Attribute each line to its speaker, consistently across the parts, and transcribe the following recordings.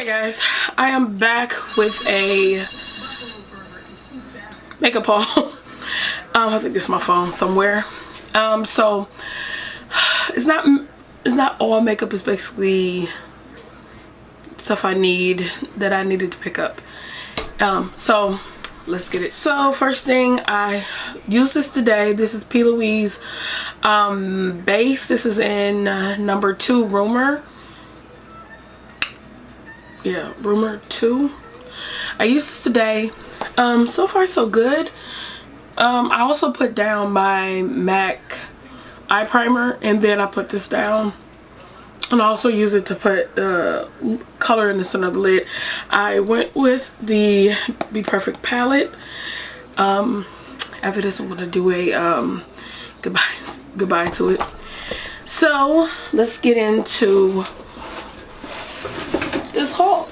Speaker 1: Okay guys, I am back with a makeup haul. I think this is my phone somewhere. So it's not all makeup, it's basically stuff I needed to pick up. So let's get it. So first thing, I used this today. This is P. Louise base. This is in number 2 Rumor. Yeah, Rumor 2. I used this today. So far so good. I also put down my MAC eye primer, and then I put this down, and I also use it to put the color in the center of the lid. I went with the Be Perfect palette. After this I'm gonna do a goodbye to it. So let's get into this haul.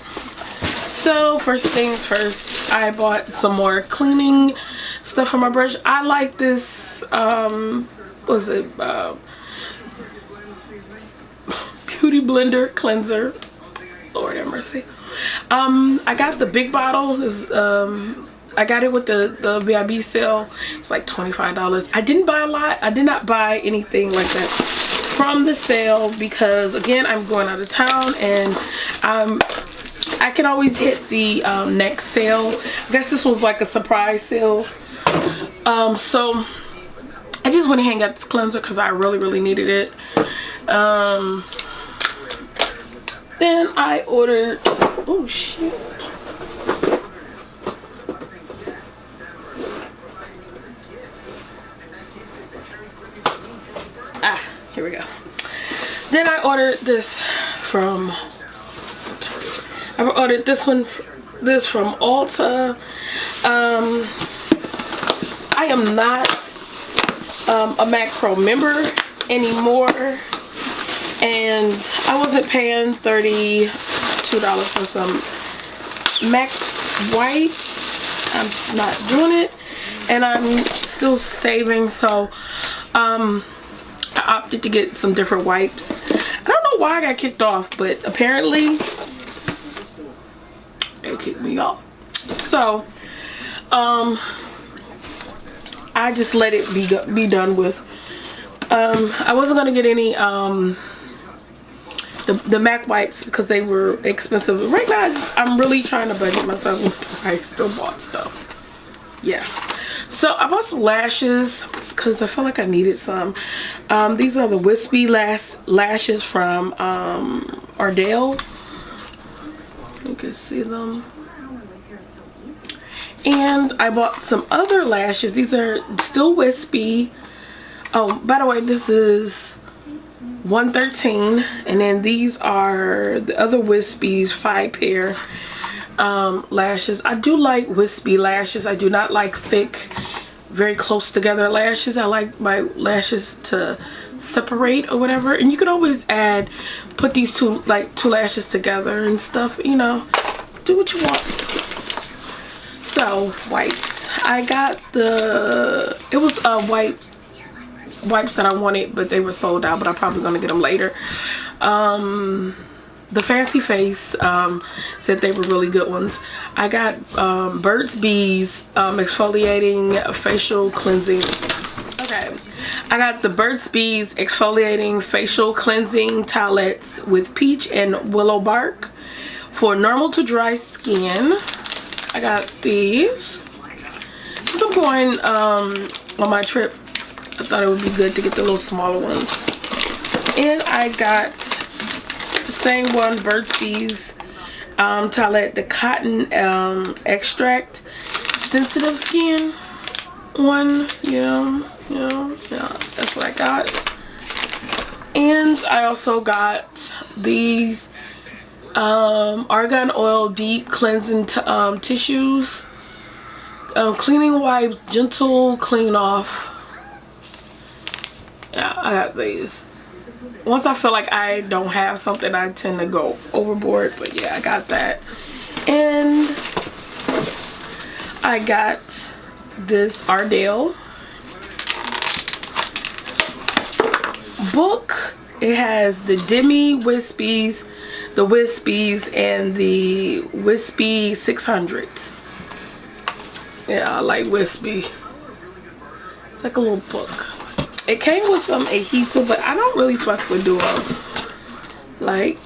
Speaker 1: So first things first, I bought some more cleaning stuff for my brush. I like this what was it, Beauty Blender cleanser. Lord have mercy. I got the big bottle. This, I got it with the VIB sale. It's like $25. I didn't buy a lot. I did not buy anything like that from the sale because again, I'm going out of town, and I can always hit the next sale. I guess this was like a surprise sale. So I just went ahead and got this cleanser because I really needed it. Then I ordered, oh shit. Here we go. Then I ordered this from, I ordered this from ULTA. I am not a Mac Pro member anymore, and I wasn't paying $32 for some Mac wipes. I'm just not doing it, and I'm still saving, so I opted to get some different wipes. I don't know why I got kicked off, but apparently it kicked me off. So I just let it be done with. I wasn't gonna get any the MAC wipes because they were expensive. Right now I'm really trying to budget myself. I still bought stuff. Yeah. So I bought some lashes because I felt like I needed some. These are the WISPE lashes from ARDELL. You can see them. And I bought some other lashes. These are still WISPE. Oh, by the way, this is $113, and then these are the other WISPE's 5-pair lashes. I do like WISPE lashes. I do not like thick, very close together lashes. I like my lashes to separate or whatever. And you can always put these two lashes together and stuff, you know, do what you want. So wipes, I got it was wipes that I wanted, but they were sold out, but I'm probably gonna get them later. The Fancy Face said they were really good ones. I got BURT'S exfoliating facial cleansing. Okay, I got the BURT'S exfoliating facial cleansing towelettes with peach and willow bark for normal to dry skin. I got these because I'm going on my trip. I thought it would be good to get the little smaller ones. And I got the same one, BURT'S towelette, the cotton extract sensitive skin one. Yeah, that's what I got. And I also got these argan oil deep cleansing tissues, cleaning wipes, gentle clean off. Yeah, I got these. Once I feel like I don't have something, I tend to go overboard, but yeah, I got that. And I got this Ardell book It has the Demi Wispies, the Wispies, and the Wispy 600s. Yeah, I like Wispy. It's like a little book. It came with some adhesive, but I don't really fuck with Duo. Like,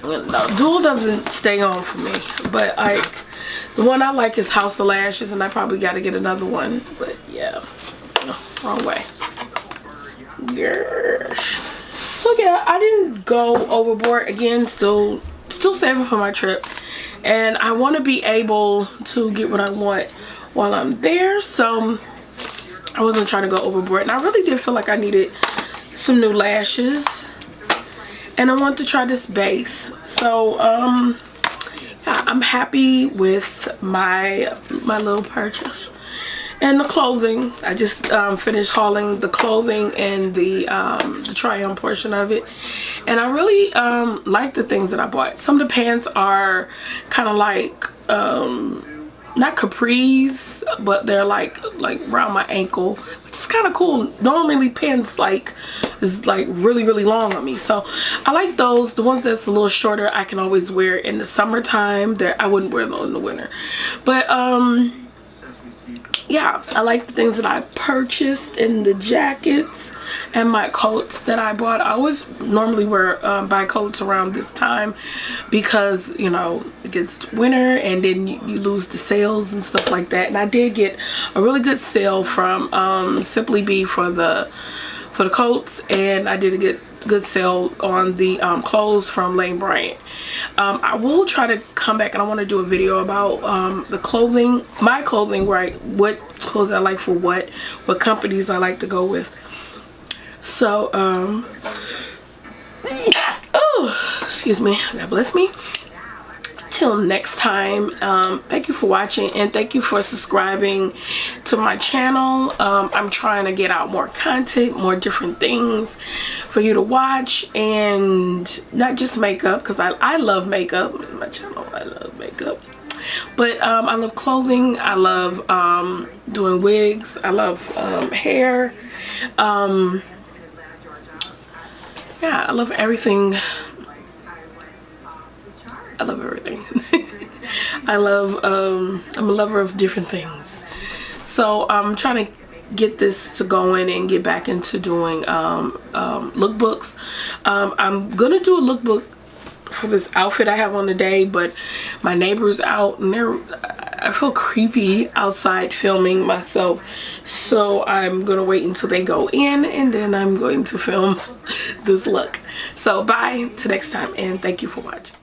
Speaker 1: no, Duo doesn't stay on for me. But like, the one I like is House of Lashes, and I probably got to get another one. But yeah, no, wrong way. Yes. So yeah, I didn't go overboard. Again, still saving for my trip, and I want to be able to get what I want while I'm there. So I wasn't trying to go overboard, and I really did feel like I needed some new lashes, and I want to try this base. So yeah, I'm happy with my little purchase. And the clothing, I just finished hauling the clothing and the try-on portion of it, and I really like the things that I bought. Some of the pants are kind of like not capris, but they're like around my ankle, which is kind of cool. Normally pants is like really long on me, so I like those. The ones that's a little shorter I can always wear in the summertime. I wouldn't wear those in the winter, but yeah, I like the things that I purchased, and the jackets and my coats that I bought. I always normally buy coats around this time because, you know, it gets winter and then you lose the sales and stuff like that. And I did get a really good sale from Simply Be for the coats, and I did get good sale on the clothes from Lane Bryant. I will try to come back, and I want to do a video about the clothing, my clothing, right? What clothes I like for what companies I like to go with. So oh, excuse me, God bless me. Till next time, thank you for watching, and thank you for subscribing to my channel. I'm trying to get out more content, more different things for you to watch, and not just makeup, because I love makeup. My channel, I love makeup, but I love clothing. I love doing wigs. I love hair. Yeah, I love everything. I love everything. I love, I'm a lover of different things. So I'm trying to get this to going and get back into doing lookbooks. I'm gonna do a lookbook for this outfit I have on today, but my neighbor's out, and I feel creepy outside filming myself, so I'm gonna wait until they go in, and then I'm going to film this look. So bye till next time, and thank you for watching.